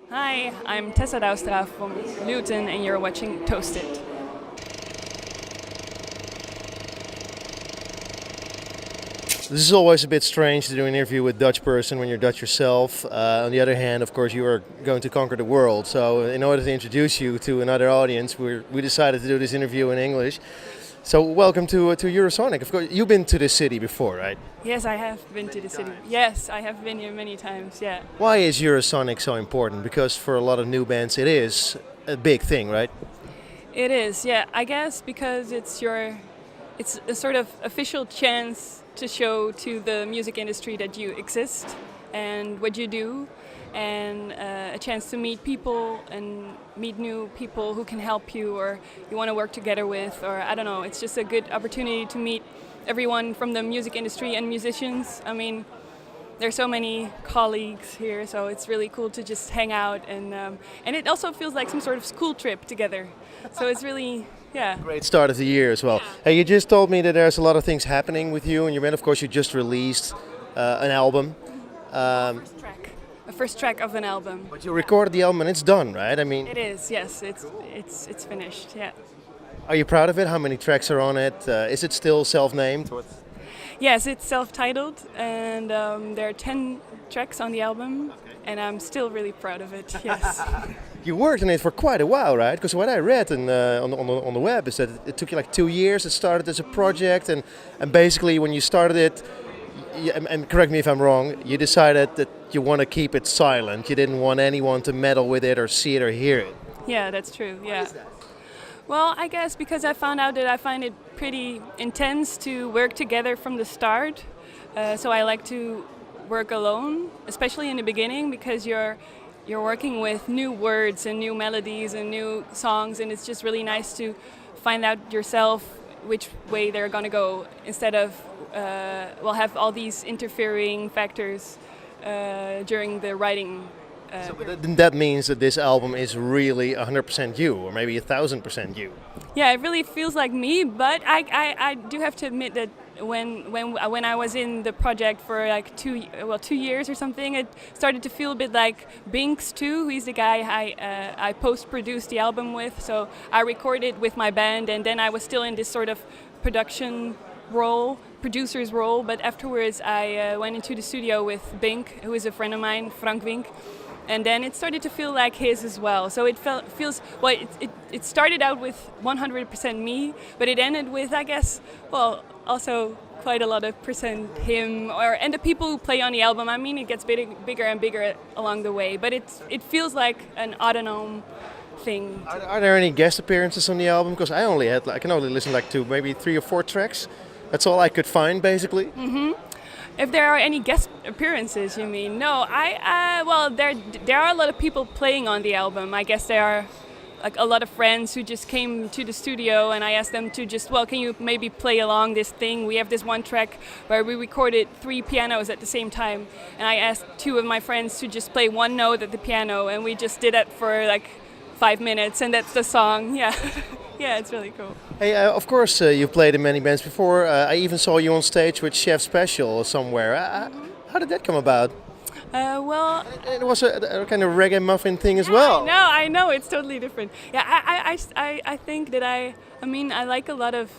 Hi, I'm Tessa Douwstra from Luton and you're watching Toasted. This is always a bit strange to do an interview with a Dutch person when you're Dutch yourself. On the other hand, of course, you are going to conquer the world. So in order to introduce you to another audience, we decided to do this interview in English. So welcome to Eurosonic. Of course, you've been to this city before, right? Yes, I have been to the city. Yes, I have been here many times, yeah. Why is Eurosonic so important? Because for a lot of new bands it is a big thing, right? It is, yeah. I guess because it's a sort of official chance to show to the music industry that you exist and what you do, and a chance to meet people and meet new people who can help you or you want to work together with, or I don't know, it's just a good opportunity to meet everyone from the music industry and musicians. I mean, there's so many colleagues here, so it's really cool to just hang out, and it also feels like some sort of school trip together. So it's really, yeah. Great start of the year as well. Hey, you just told me that there's a lot of things happening with you and your band. Of course, you just released an album. A first track of an album. But you recorded the album and it's done, right? I mean, It is, yes. It's finished. Yeah. are you proud of it? How many tracks are on it? Is it still self-named? Yes, it's self-titled, and there are 10 tracks on the album, and I'm still really proud of it. Yes. You worked on it for quite a while, right? Because what I read on the web is that it took you like 2 years. It started as a project, and basically when you started it, and correct me if I'm wrong, you decided that you want to keep it silent. You didn't want anyone to meddle with it or see it or hear it. Yeah, that's true. Yeah. Well, I guess because I found out that I find it pretty intense to work together from the start. So I like to work alone, especially in the beginning, because you're working with new words and new melodies and new songs, and it's just really nice to find out yourself which way they're gonna go instead of have all these interfering factors during the writing. That means that this album is really 100% you, or maybe 1,000% you. Yeah, it really feels like me, but I do have to admit that when I was in the project for like 2 years or something, it started to feel a bit like Binks too. He's the guy I post-produced the album with, so I recorded with my band, and then I was still in this sort of producer's role, but afterwards I went into the studio with Bink, who is a friend of mine, Frank Wink. And then it started to feel like his as well. So it it started out with 100% me, but it ended with, I guess, also quite a lot of percent him, and the people who play on the album. I mean, it gets bigger and bigger along the way, but it feels like an autonomous thing. Are there any guest appearances on the album? Because I can only listen like to maybe 3 or 4 tracks. That's all I could find, basically. Mm-hmm. If there are any guest appearances, you mean? No, there are a lot of people playing on the album. I guess there are like a lot of friends who just came to the studio, and I asked them to just, can you maybe play along this thing? We have this one track where we recorded 3 pianos at the same time, and I asked 2 of my friends to just play one note at the piano, and we just did that for like 5 minutes, and that's the song. Yeah. Yeah, it's really cool. Hey, of course, you've played in many bands before. I even saw you on stage with Chef Special somewhere. How did that come about? It was a kind of reggae muffin thing as well. I know, it's totally different. Yeah, I think that I like a lot of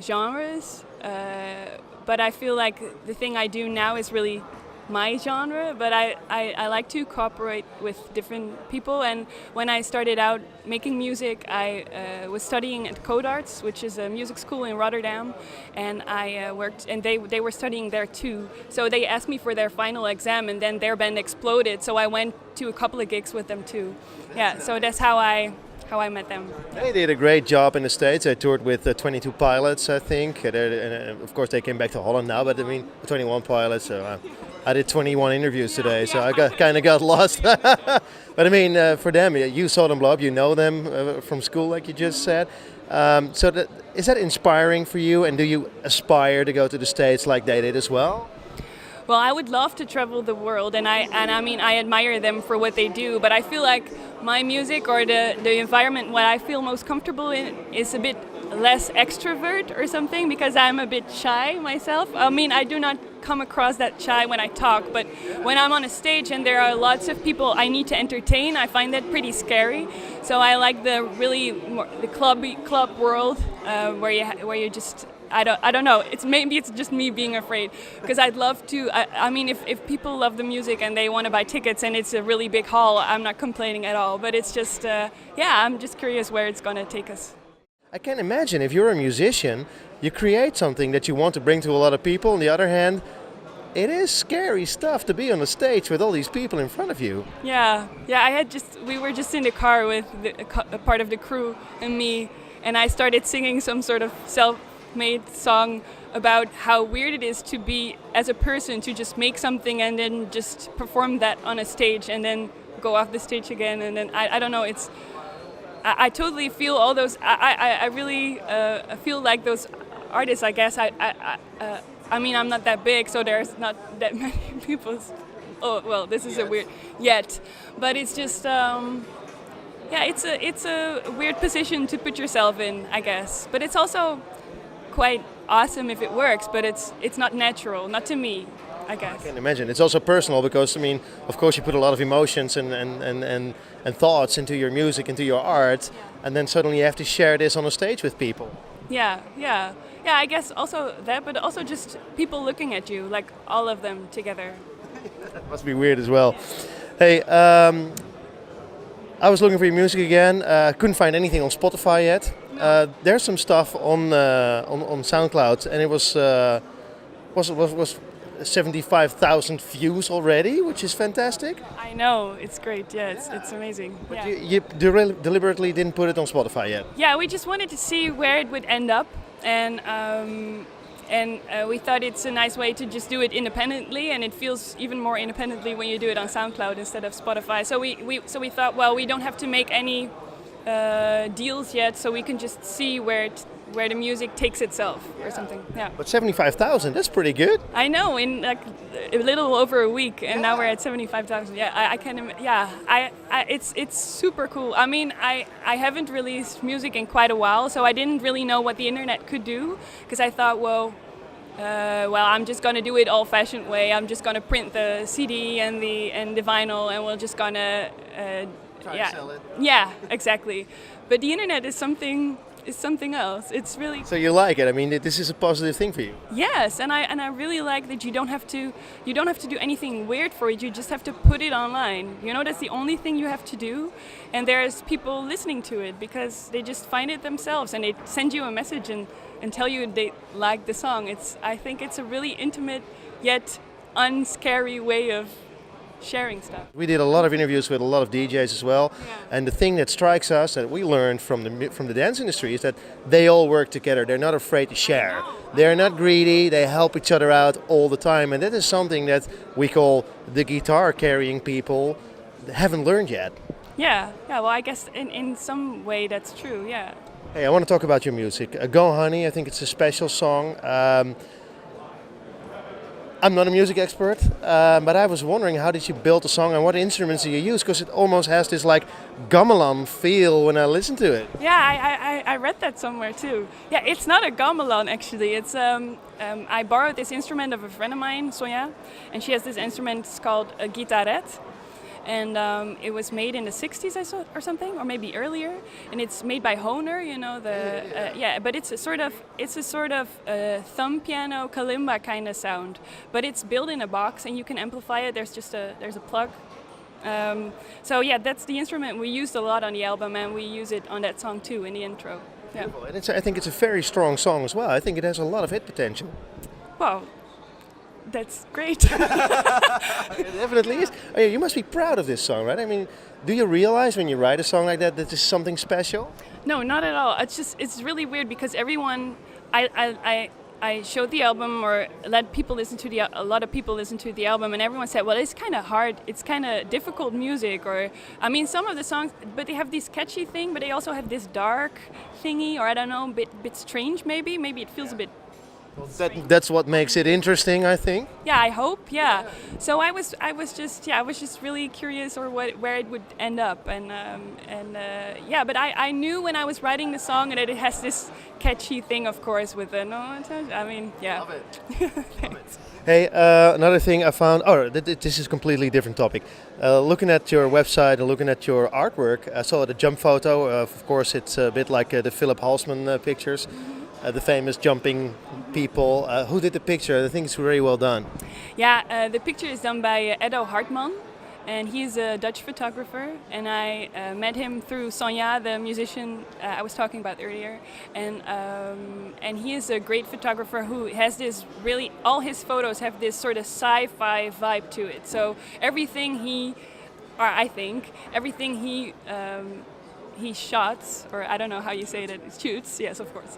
genres, but I feel like the thing I do now is really my genre, but I like to cooperate with different people, and when I started out making music, I was studying at Codarts, which is a music school in Rotterdam, and I worked, and they were studying there too, so they asked me for their final exam, and then their band exploded, so I went to a couple of gigs with them too. Yeah, so that's how I met them. They did a great job in the States. I toured with 22 Pilots, I think. And of course, they came back to Holland now, but I mean, 21 Pilots. So I did 21 interviews today, so I kind of got lost. But I mean, for them, you saw them blow up. You know them from school, like you just said. Is that inspiring for you? And do you aspire to go to the States like they did as well? Well, I would love to travel the world, and I admire them for what they do, but I feel like my music or the environment what I feel most comfortable in is a bit less extrovert or something because I'm a bit shy myself. I mean, I do not come across that shy when I talk, but when I'm on a stage and there are lots of people I need to entertain, I find that pretty scary. So I like the really the club world where you just I don't know. Maybe it's just me being afraid because I'd love to. I mean, if people love the music and they want to buy tickets and it's a really big hall, I'm not complaining at all. But it's just I'm just curious where it's gonna take us. I can imagine if you're a musician, you create something that you want to bring to a lot of people. On the other hand, it is scary stuff to be on the stage with all these people in front of you. Yeah. We were just in the car with a part of the crew and me, and I started singing some sort of self-made song about how weird it is to be as a person to just make something and then just perform that on a stage and then go off the stage again, and then I don't know. I totally feel all those. I really feel like those artists. I guess I mean, I'm not that big, so there's not that many people. Oh well, this is a weird yet, but it's just it's a weird position to put yourself in, I guess. But it's also quite awesome if it works, but it's not natural, not to me, I guess. I can imagine. It's also personal because, I mean, of course you put a lot of emotions and thoughts into your music, into your art, and then suddenly you have to share this on a stage with people. Yeah, I guess also that, but also just people looking at you, like all of them together. That must be weird as well. Hey, I was looking for your music again. Couldn't find anything on Spotify yet. No. There's some stuff on SoundCloud, and it was 75,000 views already, which is fantastic. I know, it's great. Yeah, it's amazing. But yeah. you deliberately didn't put it on Spotify yet. Yeah, we just wanted to see where it would end up, and we thought it's a nice way to just do it independently, and it feels even more independently when you do it on SoundCloud instead of Spotify. So we thought, well, we don't have to make any deals yet, so we can just see where the music takes itself or something. Yeah. But 75,000, that's pretty good. I know, in like a little over a week, and now we're at 75,000. Yeah, I can. Yeah, it's super cool. I mean, I haven't released music in quite a while, so I didn't really know what the internet could do, because I thought, well, I'm just gonna do it old-fashioned way. I'm just gonna print the CD and the vinyl, and we're just gonna Try to sell it. Yeah, exactly. But the internet is something else. It's really. So you like it? I mean, this is a positive thing for you. Yes, and I really like that you don't have to do anything weird for it. You just have to put it online. You know, that's the only thing you have to do, and there's people listening to it because they just find it themselves, and they send you a message and tell you they like the song. I think it's a really intimate yet unscary way of sharing stuff. We did a lot of interviews with a lot of DJs as well, and the thing that strikes us that we learned from the dance industry is that they all work together. They're not afraid to share. They're not greedy. They help each other out all the time, and that is something that we call the guitar carrying people haven't learned yet. Yeah. Well, I guess in some way that's true. Yeah. Hey, I want to talk about your music. Go Honey, I think it's a special song. I'm not a music expert, but I was wondering, how did you build the song and what instruments do you use? Because it almost has this like gamelan feel when I listen to it. Yeah, I read that somewhere too. Yeah, it's not a gamelan actually. It's I borrowed this instrument of a friend of mine, Sonja, and she has this instrument called a guitarette. And it was made in the 60s, I saw, or something, or maybe earlier. And it's made by Hohner, you know, but it's a sort of thumb piano kalimba kind of sound. But it's built in a box, and you can amplify it. There's a plug. So yeah, that's the instrument we used a lot on the album, and we use it on that song too in the intro. Yeah. And I think it's a very strong song as well. I think it has a lot of hit potential. Wow. That's great. It definitely is. Oh, yeah, you must be proud of this song, right? I mean, do you realize when you write a song like that this is something special? No, not at all. It's really weird because everyone, I showed the album or let people listen to a lot of people listen to the album, and everyone said, well, it's kind of hard, it's kind of difficult music, or I mean, some of the songs, but they have this catchy thing, but they also have this dark thingy, or I don't know, bit strange maybe it feels a bit That's what makes it interesting, I think. Yeah, I hope. Yeah. So I was just really curious, or where it would end up, yeah. But I knew when I was writing the song that it has this catchy thing, of course, with the no. I mean, yeah. Love it. Thanks. Hey, another thing I found. Oh, this is a completely different topic. Looking at your website and looking at your artwork, I saw the jump photo. Of course, it's a bit like the Philip Halsman pictures. The famous jumping people. Who did the picture? I think it's very well done. Yeah, the picture is done by Edo Hartman, and he's a Dutch photographer. And I met him through Sonja, the musician I was talking about earlier. And he is a great photographer who has this really, all his photos have this sort of sci-fi vibe to it. So everything I think everything he shots, or I don't know how you say it, shoots, yes, of course.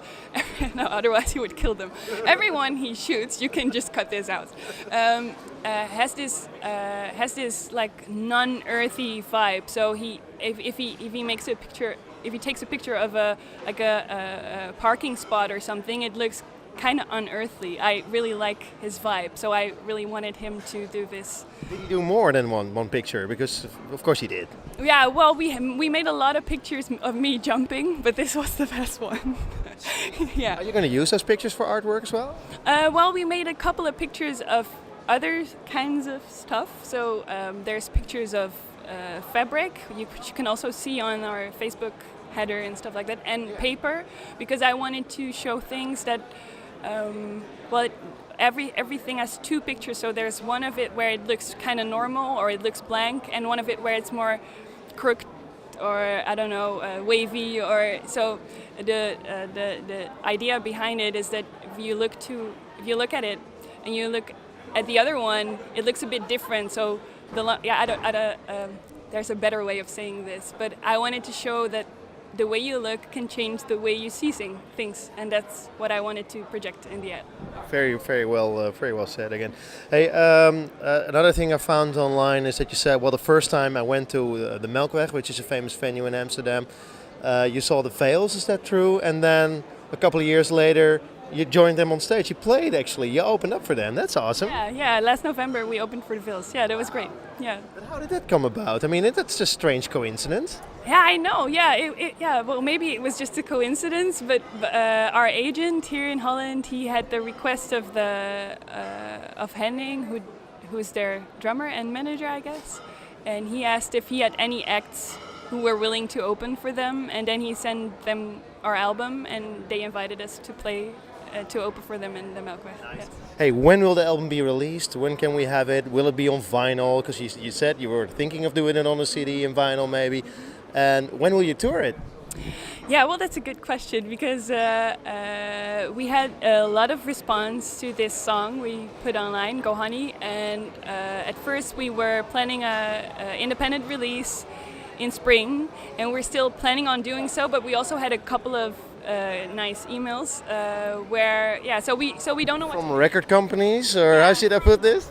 No, otherwise he would kill them. Everyone he shoots, you can just cut this out, has this like non-earthy vibe. So if he makes a picture, if he takes a picture of a parking spot or something, it looks kind of unearthly. I really like his vibe, so I really wanted him to do this. Did he do more than one picture? Because of course he did. Yeah, well, we made a lot of pictures of me jumping, but this was the best one. Yeah. Are you going to use those pictures for artwork as well? Well, we made a couple of pictures of other kinds of stuff. So there's pictures of fabric, which you can also see on our Facebook header and stuff like that, and paper, because I wanted to show things that everything has two pictures. So there's one of it where it looks kind of normal, or it looks blank, and one of it where it's more crooked, or I don't know, wavy. Or so the idea behind it is that if you look at it and you look at the other one, it looks a bit different. So there's a better way of saying this, but I wanted to show that the way you look can change the way you see things, and that's what I wanted to project in the ad. Very well said again. Hey, another thing I found online is that you said, well, the first time I went to the Melkweg, which is a famous venue in Amsterdam, you saw the Veils, is that true? And then a couple of years later, you joined them on stage. You played, actually. You opened up for them. That's awesome. Yeah. Last November we opened for the Veils. Yeah, that was great. Yeah. But how did that come about? I mean, that's a strange coincidence. Yeah, I know. Yeah, well, maybe it was just a coincidence, but our agent here in Holland, he had the request of of Henning, who's their drummer and manager, I guess, and he asked if he had any acts who were willing to open for them, and then he sent them our album, and they invited us to play. To open for them in the Melkweg. Nice. Yes. Hey, when will the album be released? When can we have it? Will it be on vinyl? Because you said you were thinking of doing it on a CD and vinyl maybe. And when will you tour it? Yeah, well, that's a good question, because we had a lot of response to this song we put online, Go Honey, and at first we were planning a independent release in spring, and we're still planning on doing so, but we also had a couple of nice emails so we don't know from record companies, or how should I put this?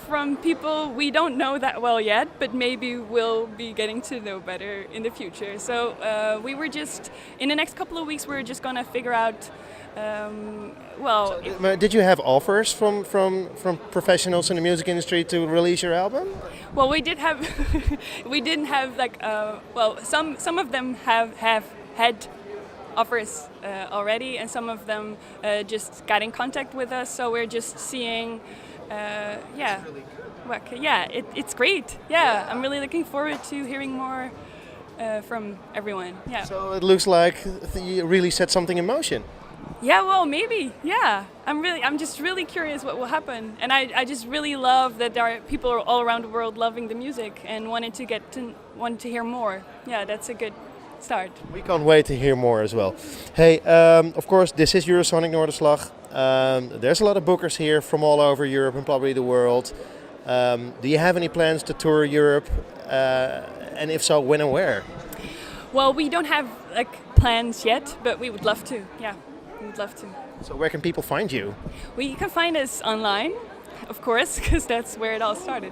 From people we don't know that well yet, but maybe we'll be getting to know better in the future. So we were just in the next couple of weeks we're just gonna figure out. Did you have offers from professionals in the music industry to release your album? Well, we did have we didn't have some of them have had offers already, and some of them just got in contact with us, so we're just seeing it's great. I'm really looking forward to hearing more from everyone. So it looks like you really set something in motion. Yeah, well, maybe. Yeah, I'm just really curious what will happen, and I just really love that there are people all around the world loving the music and want to hear more. Yeah, that's a good start. We can't wait to hear more as well. Hey, of course, this is Eurosonic Noorderslag. There's a lot of bookers here from all over Europe and probably the world. Do you have any plans to tour Europe? And if so, when and where? Well, we don't have plans yet, but we would love to. Yeah, we would love to. So where can people find you? Well, you can find us online, of course, because that's where it all started.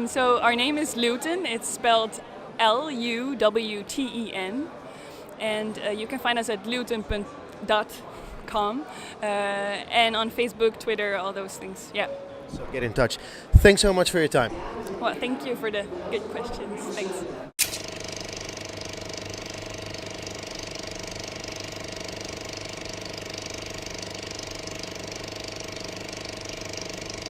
So our name is Luwten. It's spelled Luwten, and you can find us at luwten.com. com, and on Facebook, Twitter, all those things. Yeah. So get in touch. Thanks so much for your time. Well, thank you for the good questions. Thanks.